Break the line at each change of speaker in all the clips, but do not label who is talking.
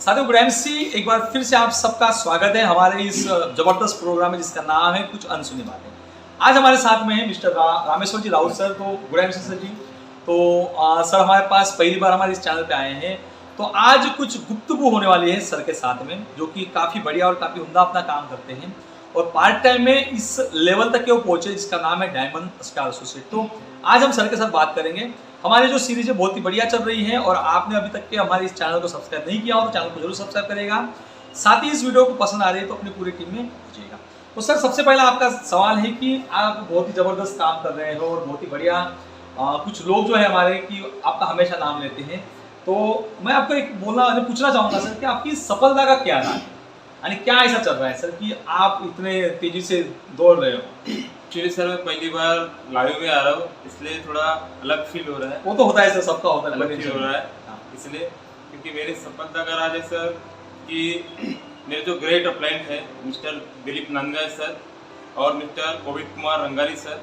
साथियों good MC एक बार फिर से आप सबका स्वागत है हमारे इस जबरदस्त प्रोग्राम में जिसका नाम है कुछ अनसुनी बातें। आज हमारे साथ में है मिस्टर रामेश्वर जी राउत सर। तो गुड एमसी सर जी। तो सर हमारे पास पहली बार हमारे इस चैनल पे आए हैं, तो आज कुछ गुफ्तगू होने वाली है सर के साथ में, जो कि काफ़ी बढ़िया और काफ़ी उम्दा अपना काम करते हैं और पार्ट टाइम में इस लेवल तक के वो पहुंचे जिसका नाम है डायमंड स्टार एसोसिएट। तो आज हम सर के साथ बात करेंगे। हमारी जो सीरीज है बहुत ही बढ़िया चल रही है और आपने अभी तक के हमारे इस चैनल को सब्सक्राइब नहीं किया हो तो चैनल को जरूर सब्सक्राइब करेगा। साथ ही इस वीडियो को पसंद आ रही है तो अपनी पूरी टीम में भेजिएगा। तो सर सबसे पहला आपका सवाल है कि आप बहुत ही ज़बरदस्त काम कर रहे हो और बहुत ही बढ़िया कुछ लोग जो है हमारे कि आपका हमेशा नाम लेते हैं। तो मैं आपको एक पूछना चाहूँगा सर कि आपकी सफलता का क्या राज है, यानी क्या ऐसा चल रहा है सर कि आप इतने तेजी से दौड़ रहे हो?
एक्चुअली सर मैं पहली बार लाइव में आ रहा हूँ, इसलिए थोड़ा अलग फील हो रहा है।
वो तो होता है सर, सबका होता है,
अलग फील हो रहा है इसलिए, क्योंकि मेरी सफलता का राज है सर कि मेरे जो ग्रेट अपलाइंट है मिस्टर दिलीप नांदगाय सर और मिस्टर पवित्र कुमार रंगारी सर,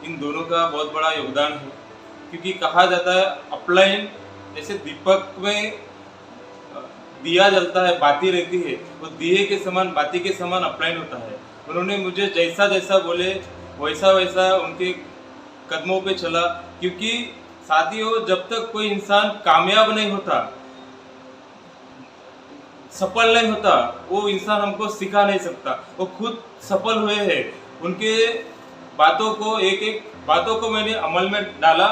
इन दोनों का बहुत बड़ा योगदान है। क्योंकि कहा जाता है अपलाइन जैसे दीपक में दिया जलता है, बाती रहती है, वो दिए के समान बाती के समान अपलाइन होता है। उन्होंने मुझे जैसा जैसा बोले वैसा वैसा उनके कदमों पे चला। क्योंकि साथियों जब तक कोई इंसान कामयाब नहीं होता, सफल नहीं होता, वो इंसान हमको सिखा नहीं सकता। वो खुद सफल हुए हैं, उनके बातों को एक एक बातों को मैंने अमल में डाला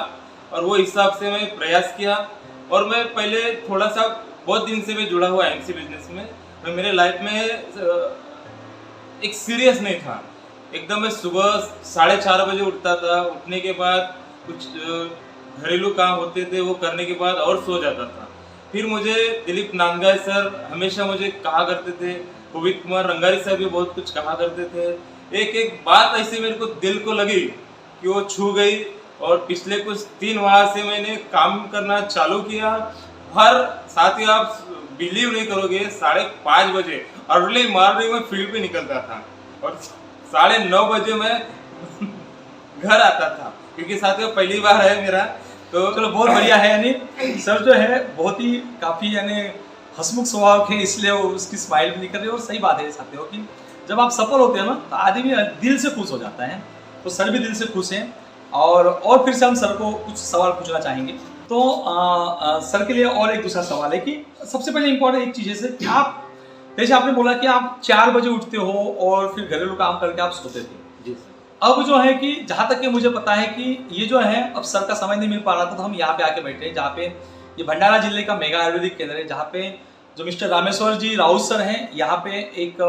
और वो हिसाब से मैं प्रयास किया। और मैं पहले थोड़ा सा बहुत दिन से मैं जुड़ा हुआ एमसी बिजनेस में, मैं मेरे लाइफ में एक सीरियस नहीं था एकदम। मैं सुबह 4:30 बजे उठता था, उठने के बाद कुछ घरेलू काम होते थे वो करने के बाद और सो जाता था। फिर मुझे दिलीप नांदगाय सर हमेशा मुझे कहा करते थे, पवित्र कुमार रंगारी सर भी बहुत कुछ कहा करते थे। एक एक बात ऐसे मेरे को दिल को लगी कि वो छू गई और पिछले कुछ 3 माह से मैंने काम करना चालू किया। हर साथी आप बिलीव नहीं करोगे, 5:30 बजे अर्ली मॉर्निंग में फील्ड पे निकलता था और 9:30 बजे मैं घर आता था, क्योंकि साथियों पहली बार है मेरा। तो
चलो बहुत बढ़िया है, यानी सर जो है बहुत ही काफ़ी यानी हंसमुख स्वभाव के, इसलिए वो उसकी स्माइल भी निकल रही है। और सही बात है साथियों कि जब आप सफल होते हैं ना तो आदमी दिल से खुश हो जाता है। तो सर भी दिल से खुश हैं और फिर से हम सर को कुछ सवाल पूछना चाहेंगे। तो सर के लिए और एक दूसरा सवाल है कि सबसे पहले इम्पोर्टेंट एक चीज़ है सर कि आप जैसे आपने बोला कि आप 4 बजे उठते हो और फिर घरेलू काम करके आप सोते थे।
जी सर।
अब जो है कि जहाँ तक कि मुझे पता है कि ये जो है अब सर का समय नहीं मिल पा रहा था, तो हम यहाँ पे आके बैठे हैं जहाँ पे ये भंडारा जिले का मेगा आयुर्वेदिक केंद्र है, जहाँ पे जो मिस्टर रामेश्वर जी राउत सर हैं यहाँ पे एक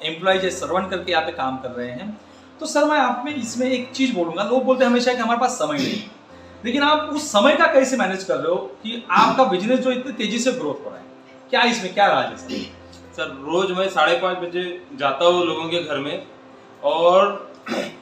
एम्प्लॉय जैसे सर्वेंट करके यहाँ पे काम कर रहे हैं। तो सर मैं आप में इसमें एक चीज़ बोलूँगा, लोग बोलते हैं हमेशा कि हमारे पास समय नहीं, लेकिन आप उस समय का कैसे मैनेज कर रहे हो कि आपका बिजनेस जो इतनी तेजी से ग्रोथ हो रहा है, क्या इसमें क्या राज है
सर? रोज मैं 5:30 बजे जाता हूँ लोगों के घर में और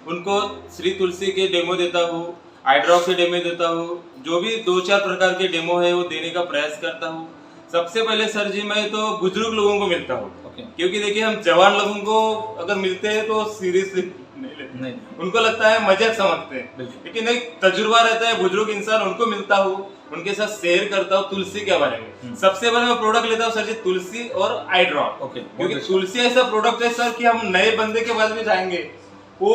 उनको श्री तुलसी के डेमो देता हूँ, आईड्रॉप के डेमो देता हूँ, जो भी 2-4 प्रकार के डेमो है वो देने का प्रयास करता हूँ। सबसे पहले सर जी मैं तो बुजुर्ग लोगों को मिलता हूँ। क्योंकि देखिए हम जवान लोगों को अगर मिलते हैं तो सीरियसली नहीं लेते, उनको लगता है मजाक समझते हैं, लेकिन एक तजुर्बा रहता है बुजुर्ग इंसान, उनको मिलता हूँ, उनके साथ शेयर करता हूँ तुलसी के बारे में। सबसे पहले मैं प्रोडक्ट लेता हूँ सर जी तुलसी और आई ड्रॉप। क्योंकि तुलसी ऐसा प्रोडक्ट है सर कि हम नए बंदे के बाद में जाएंगे वो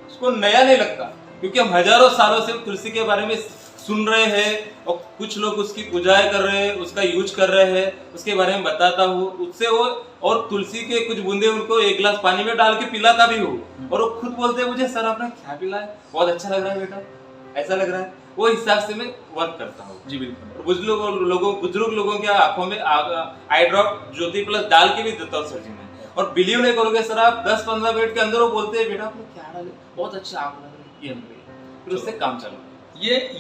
उसको नया नहीं लगता, क्योंकि हम हजारों सालों से तुलसी के बारे में सुन रहे हैं और कुछ लोग उसकी पूजाएं कर रहे हैं, उसका यूज कर रहे हैं, उसके बारे में बताता हूँ उससे वो। और तुलसी के कुछ बूंदे उनको 1 गिलास पानी में डाल के पिलाता भी हूँ और वो खुद बोलते हैं मुझे सर आपने क्या पिलाया, बहुत अच्छा लग रहा है बेटा, ऐसा लग रहा है। वो हिसाब से मैं वर्क करता हूँ।
जी बिल्कुल।
बुजुर्ग लोगों के आंखों में आई ड्रॉप ज्योति प्लस डाल के भी देता हूँ सर जी मैं। और बिलीव नहीं करोगे सर आप 10-15 मिनट के अंदर वो बोलते हैं बेटा आपने क्या डाले, बहुत अच्छा आंख लग रही है, फिर उससे काम चला।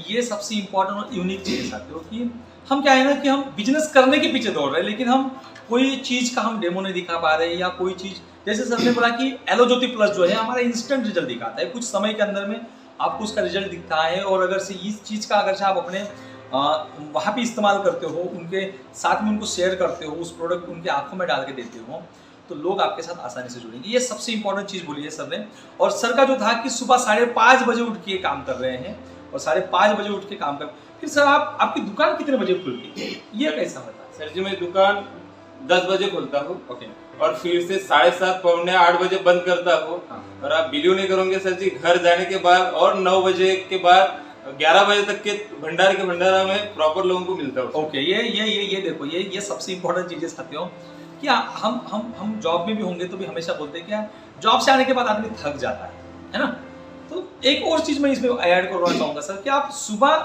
ये सबसे इम्पोर्टेंट और यूनिक चीज़ है साथियों कि हम क्या है ना कि हम बिजनेस करने के पीछे दौड़ रहे हैं, लेकिन हम कोई चीज़ का हम डेमो नहीं दिखा पा रहे हैं या कोई चीज़। जैसे सर ने बोला कि एलोज्योति प्लस जो है हमारा इंस्टेंट रिजल्ट दिखाता है, कुछ समय के अंदर में आपको उसका रिजल्ट दिखता है। और अगर से इस चीज़ का अगर से आप अपने वहाँ पे इस्तेमाल करते हो, उनके साथ में उनको शेयर करते हो, उस प्रोडक्ट उनके आंखों में डाल के देते हो, तो लोग आपके साथ आसानी से जुड़ेंगे। ये सबसे इंपॉर्टेंट चीज़ बोली है सर ने। और सर का जो था कि सुबह 5:30 बजे उठ के काम कर रहे हैं और 5:30 बजे उठ के काम कर, फिर सर आपकी दुकान कितने बजे खुलती है, ये कैसा होता है?
सर जी मैं दुकान 10 बजे खोलता हूँ
ओके।
और फिर से 7:30 पौने 8 बजे बंद करता हूँ।
हाँ।
और आप बिलीव नहीं करोगे सर जी, घर जाने के बाद और 9 बजे के बाद 11 बजे तक के भंडारा में प्रॉपर लोगों को मिलता हूँ।
ओके, ये देखो, ये सबसे इम्पोर्टेंट चीजें साथियों कि हम जॉब में भी होंगे तो भी हमेशा बोलते हैं क्या, जॉब से आने के बाद आदमी थक जाता है ना। तो एक और चीज मैं इसमें ऐड करना चाहूंगा सर कि आप सुबह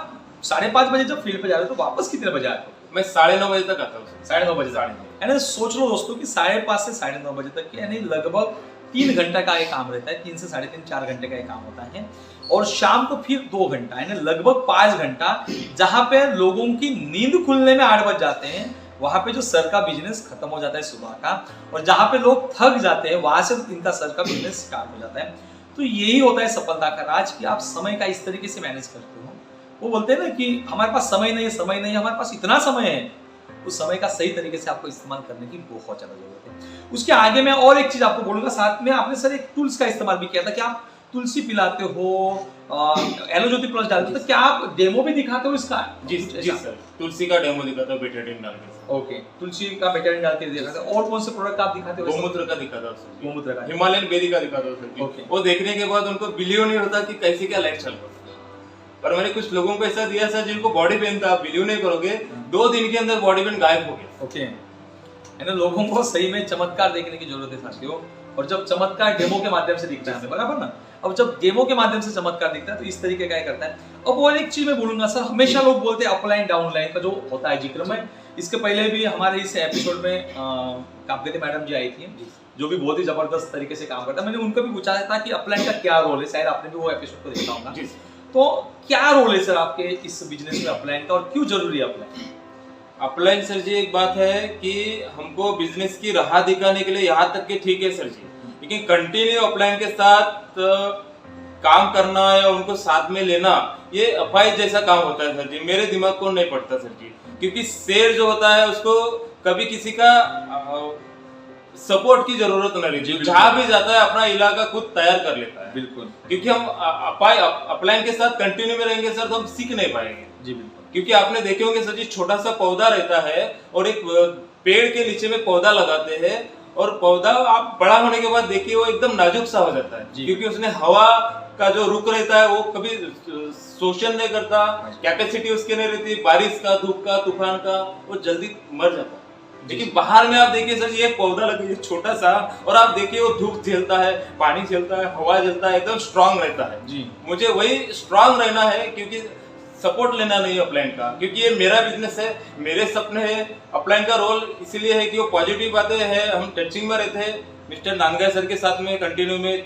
5:30 बजे जब फील्ड पे जा रहे हो तो वापस कितने बजे आते हो?
मैं 9:30 बजे तक आता हूँ सर।
9:30 बजे, यानी सोच लो दोस्तों कि 5:30 से 9:30 बजे तक की यानी लगभग 3 घंटा का एक काम रहता है, 3 से 3.5-4 घंटे का एक काम होता है। और शाम को फिर 2 घंटा यानी लगभग 5 घंटा, जहां पे लोगों की नींद खुलने में 8 बज जाते हैं, वहां पे जो सर का बिजनेस खत्म हो जाता है सुबह का, और जहां पे लोग थक जाते हैं वहां से इनका सर का बिजनेस स्टार्ट हो जाता है। तो यही होता है सफलता का राज कि आप समय का इस तरीके से मैनेज करते हो। वो बोलते हैं ना कि हमारे पास समय नहीं है, हमारे पास इतना समय है, उस समय का सही तरीके से आपको इस्तेमाल करने की बहुत ज्यादा जरूरत है। उसके आगे मैं और एक चीज आपको बोलूंगा, साथ में आपने सर एक टूल्स का इस्तेमाल भी किया था कि आप तुलसी पिलाते हो, एलोज्योति प्लस डालते हो, तो क्या आप डेमो भी दिखाते हो इसका?
जी सर, तुलसी का डेमो दिखाता हूँ बेटाडीन डाल के।
ओके, तुलसी का बेटाडीन डाल के दिखाते हो। और कौन से प्रोडक्ट आप दिखाते हो?
गोमूत्र का दिखाता हूँ सर।
गोमूत्र का,
हिमालयन बेरी का दिखाता हूँ सर।
ओके।
वो देखने के बाद उनको बिलीव नहीं होता कि कैसे क्या लाइफ चल रहा है। पर मैंने कुछ लोगों को ऐसा दिया सर जिनको बॉडी पेन था, आप बिलीव नहीं करोगे 2 दिन के अंदर बॉडी पेन गायब हो गया।
ओके, यानी लोगों को सही में चमत्कार देखने की जरूरत है साथियों। और जब चमत्कार डेमो के माध्यम से दिखता है हमें, बराबर ना, अब जब डेमो के माध्यम से चमत्कार दिखता है तो इस तरीके का करता है। अब वो एक चीज मैं बोलूंगा सर, हमेशा लोग बोलते हैं अपलाइन डाउनलाइन का जो होता है जिक्र में, इसके पहले भी हमारे इस एपिसोड में काव्यवती मैडम जी आई थी जो भी बहुत ही जबरदस्त तरीके से काम करता है। मैंने उनको भी पूछा था कि अपलाइन का क्या रोल है, शायद आपने भी वो एपिसोड को देखा होगा। तो क्या रोल है सर आपके इस बिजनेस में अपलाइन का, और क्यों जरूरी है अपलाइन?
अपलाइन सर जी एक बात है कि हमको बिजनेस की राह दिखाने के लिए यहाँ तक के ठीक है सर जी, लेकिन कंटिन्यू अपलाइन के साथ काम करना या उनको साथ में लेना ये अफाइज जैसा काम होता है सर जी। मेरे दिमाग को नहीं पड़ता सर जी, क्योंकि शेर जो होता है उसको कभी किसी का सपोर्ट की जरूरत नहीं रहती, जहां भी जाता है अपना इलाका खुद तैयार कर लेता है। बिल्कुल, क्योंकि हम अपलाइन के साथ कंटिन्यू में रहेंगे सर तो हम सीख नहीं पाएंगे। जी बिल्कुल, क्योंकि आपने देखे होंगे सर जी, छोटा सा पौधा रहता है और एक पेड़ के नीचे में पौधा लगाते हैं, और पौधा आप बड़ा होने के बाद देखिए वो एकदम नाजुक सा हो जाता है, क्योंकि उसने हवा का जो रुख रहता है वो कभी शोषण नहीं करता, कैपेसिटी उसके नहीं रहती, बारिश का, धूप का, तूफान का, वो जल्दी मर जाता है। लेकिन बाहर में आप देखिए सर जी, एक पौधा लगे छोटा सा, और आप देखिए वो धूप झेलता है, पानी झेलता है, हवा झेलता है, एकदम स्ट्रांग रहता है। जी, मुझे वही स्ट्रांग रहना है, क्योंकि सपोर्ट लेना नहीं अपलाइन का, क्योंकि ये मेरा बिजनेस है, मेरे सपने हैं। अपलाइन का रोल इसलिए है कि वो पॉजिटिव बातें हैं, हम टचिंग में रहते हैं। मिस्टर नानगाय सर के साथ में कंटिन्यू में,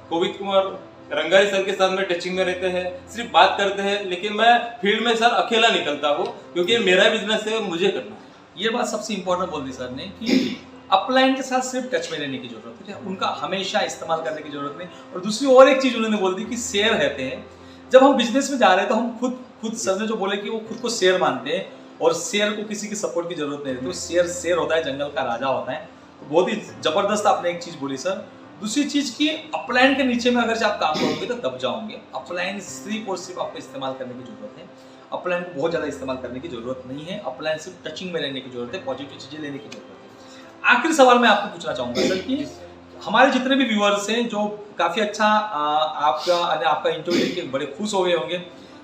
कोविद कुमार रंगारी सर के साथ में टचिंग में रहते हैं, सिर्फ बात करते हैं, लेकिन मैं फील्ड में सर अकेला निकलता हूँ, क्योंकि मेरा बिजनेस है, मुझे करना है। ये बात सबसे इंपॉर्टेंट बोल दी सर ने कि अपलाइन के साथ सिर्फ टच में रहने की जरूरत है, उनका हमेशा इस्तेमाल करने की जरूरत नहीं। और दूसरी और एक चीज उन्होंने बोल दी कि शेयर रहते हैं, जब हम बिजनेस में जा रहे हैं तो हम खुद सर ने जो बोले कि वो खुद को शेयर मानते हैं, और शेयर को किसी की सपोर्ट की जरूरत नहीं रहती, तो शेयर होता है, जंगल का राजा होता है। तो बहुत ही जबरदस्त आपने एक चीज बोली सर। दूसरी चीज की अपलाइन के नीचे में अगर से आप काम करोगे तो दब जाओगे। अपलाइन सिर्फ और सिर्फ आपको इस्तेमाल करने की जरूरत है, अपलाइन को बहुत ज्यादा इस्तेमाल करने की जरूरत नहीं है, अपलाइन सिर्फ टचिंग में रहने की जरूरत है, पॉजिटिव चीजें लेने की जरूरत है। आखिरी सवाल मैं आपको पूछना चाहूंगा सर कि हमारे जितने भी व्यूअर्स हैं जो काफी अच्छा आपका इंटरव्यू देख के बड़े खुश हो गए होंगे,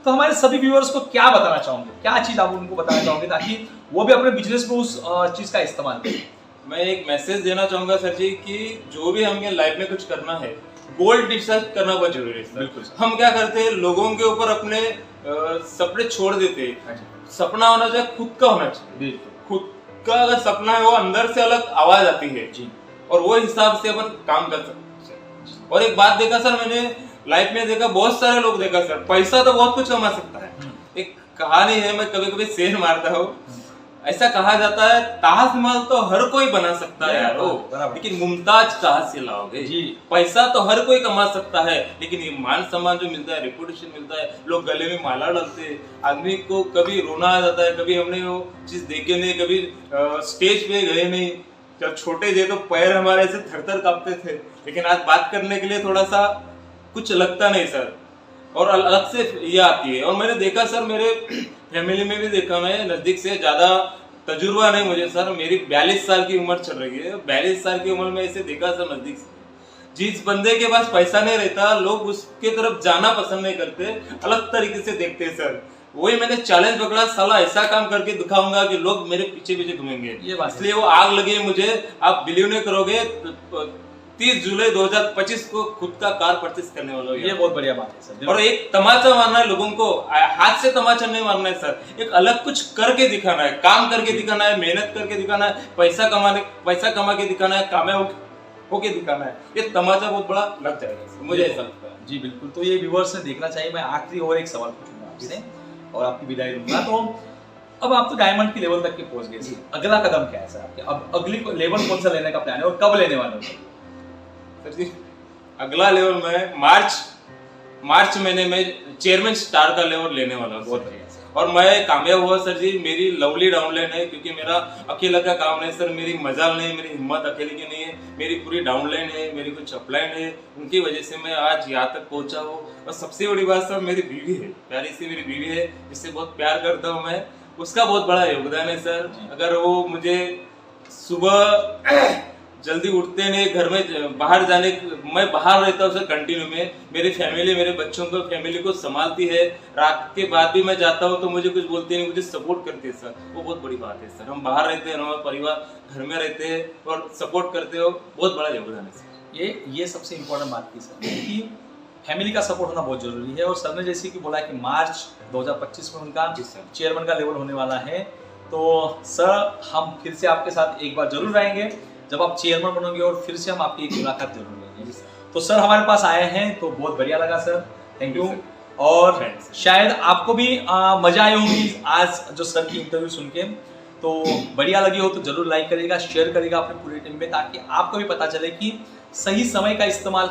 तो हमारे सभी व्यूअर्स को क्या बताना चाहोगे, क्या चीज आप उनको बताना चाहोगे ताकि वो भी अपने बिजनेस में उस चीज का इस्तेमाल करें? मैं एक मैसेज देना चाहूंगा सर जी कि जो भी हमें लाइफ में कुछ करना है, गोल डिसाइड करना बहुत जरूरी है। बिल्कुल, हम क्या करते हैं, लोगों के ऊपर अपने सपने छोड़ देते हैं। सपना होना चाहिए खुद का होना चाहिए। खुद का अगर सपना है वो अंदर से अलग आवाज आती है जी, और वो हिसाब से अपन काम कर सकते हैं। और एक बात देखा सर, मैंने लाइफ में देखा, बहुत सारे लोग देखा सर, पैसा तो बहुत कुछ कमा सकता है। एक कहानी है, मैं कभी कभी शेर मारता हूँ, ऐसा कहा जाता है ताजमहल तो हर कोई बना सकता है यारो, लेकिन मुमताज कहाँ से लाओगे जी। पैसा तो हर कोई कमा सकता है, लेकिन ये मान सम्मान जो मिलता है, रेपुटेशन मिलता है, लोग गले में माला डालते हैं, आदमी को कभी रोना आ जाता है, कभी हमने वो चीज देखे नहीं, कभी स्टेज पे गए नहीं। जब छोटे थे तो पैर हमारे ऐसे थर थर कांपते थे, लेकिन आज बात करने के लिए थोड़ा सा कुछ लगता नहीं सर। और अलग से ये आती है। और मैंने देखा सर, मेरे फैमिली में भी देखा, मैं नजदीक से, ज्यादा तजुर्बा नहीं मुझे सर, मेरी 42 साल की उम्र चल रही है, 42 साल की उम्र में इसे देखा सर नजदीक से। जिस बंदे के पास पैसा नहीं रहता, लोग उसके तरफ जाना पसंद नहीं करते, अलग तरीके से देखते हैं सर। वही मैंने चैलेंज पकड़ा, साला ऐसा काम करके दिखाऊंगा कि लोग मेरे पीछे पीछे घूमेंगे।
ये बात
इसलिए वो आग लगी है मुझे। आप बिलीव नहीं करोगे, 30 जुलाई 2025 को खुद का कार परचेस करने वाला हूँ।
ये बहुत बढ़िया बात है सर।
और एक तमाचा मारना है लोगों को, हाथ से तमाचा नहीं मारना है सर, एक अलग कुछ करके दिखाना है, काम करके दिखाना है, मेहनत करके दिखाना है, पैसा कमा के दिखाना है, कामयाब होके दिखाना है। ये तमाचा बहुत बड़ा लग जाएगा सर, मुझे ऐसा लगता है।
जी बिल्कुल, तो ये व्यूअर्स ने देखना चाहिए। मैं आखिरी और एक सवाल पूछूंगा आपसे और आपकी विदाई दूंगा। तो अब आप तो डायमंड की लेवल तक के पहुंच गए, अगला कदम क्या है सर आपके? अब अगली लेवल कौन सा लेने का प्लान है और कब लेने वाले हो?
सर जी, अगला लेवल में मार्च महीने में चेयरमैन स्टार का लेवल लेने वाला हूँ।
बहुत बढ़िया।
और मैं कामयाब हुआ सर जी। मेरी लवली डाउनलाइन है, क्योंकि मेरा अकेला का काम नहीं सर, मेरी मजाल नहीं, मेरी हिम्मत अकेले की नहीं है, मेरी पूरी डाउनलाइन है, मेरी कुछ अपलाइन है, उनकी वजह से मैं आज यहाँ तक पहुंचा हूँ। और सबसे बड़ी बात सर, मेरी बीवी है, प्यारी सी मेरी बीवी है, जिससे बहुत प्यार करता हूँ मैं, उसका बहुत बड़ा योगदान है सर। अगर वो मुझे सुबह जल्दी उठते नहीं, घर में बाहर जाने, मैं बाहर रहता हूँ सर कंटिन्यू में, मेरी फैमिली, मेरे बच्चों को, फैमिली को संभालती है। रात के बाद भी मैं जाता हूँ तो मुझे कुछ बोलती नहीं, मुझे सपोर्ट करती है सर। वो बहुत बड़ी बात है सर। हम बाहर रहते हैं, हमारा परिवार घर में रहते हैं और सपोर्ट करते हो, बहुत बड़ा योगदान है सर।
ये सबसे इम्पोर्टेंट बात थी सर कि फैमिली का सपोर्ट होना बहुत जरूरी है। और सर ने जैसे कि बोला कि मार्च 2025 में उनका चेयरमैन का लेवल होने वाला है, तो सर हम फिर से आपके साथ एक बार जरूर आएंगे जब आप चेयरमैन बनोगे, और फिर से हम आपकी एक मुलाकात जरूर लेंगे। तो सर हमारे पास आए हैं तो बहुत बढ़िया लगा सर, थैंक यू। और शायद आपको भी मजा आई होगी आज जो सर की इंटरव्यू सुन के। तो बढ़िया लगी हो तो जरूर लाइक करिएगा, शेयर करिएगा अपने पूरे टीम में, ताकि आपको भी पता चले कि सही समय का इस्तेमाल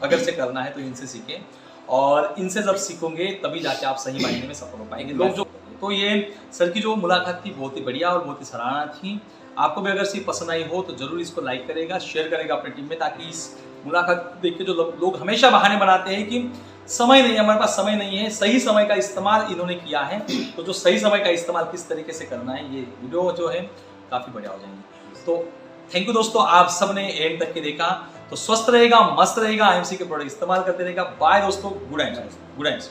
अगर से करना है तो इनसे सीखें, और इनसे जब सीखोगे तभी जाके आप सही मायने में सफल हो पाएंगे। लोग जो तो ये सर की जो मुलाकात थी बहुत ही बढ़िया और बहुत ही सराहना थी। आपको भी अगर सी पसंद आई हो तो जरूर इसको लाइक करेगा, शेयर करेगा अपनी टीम में, ताकि इस मुलाकात देख के जो लोग हमेशा बहाने बनाते हैं कि समय नहीं है, हमारे पास समय नहीं है, सही समय का इस्तेमाल इन्होंने किया है। तो जो सही समय का इस्तेमाल किस तरीके से करना है, ये वीडियो जो है काफी बढ़िया हो जाएंगे। तो थैंक यू दोस्तों, आप सबने एंड तक के देखा। तो स्वस्थ रहेगा, मस्त रहेगा, IMC के प्रोडक्ट इस्तेमाल करते रहेगा। बाय दोस्तों, गुड नाइट।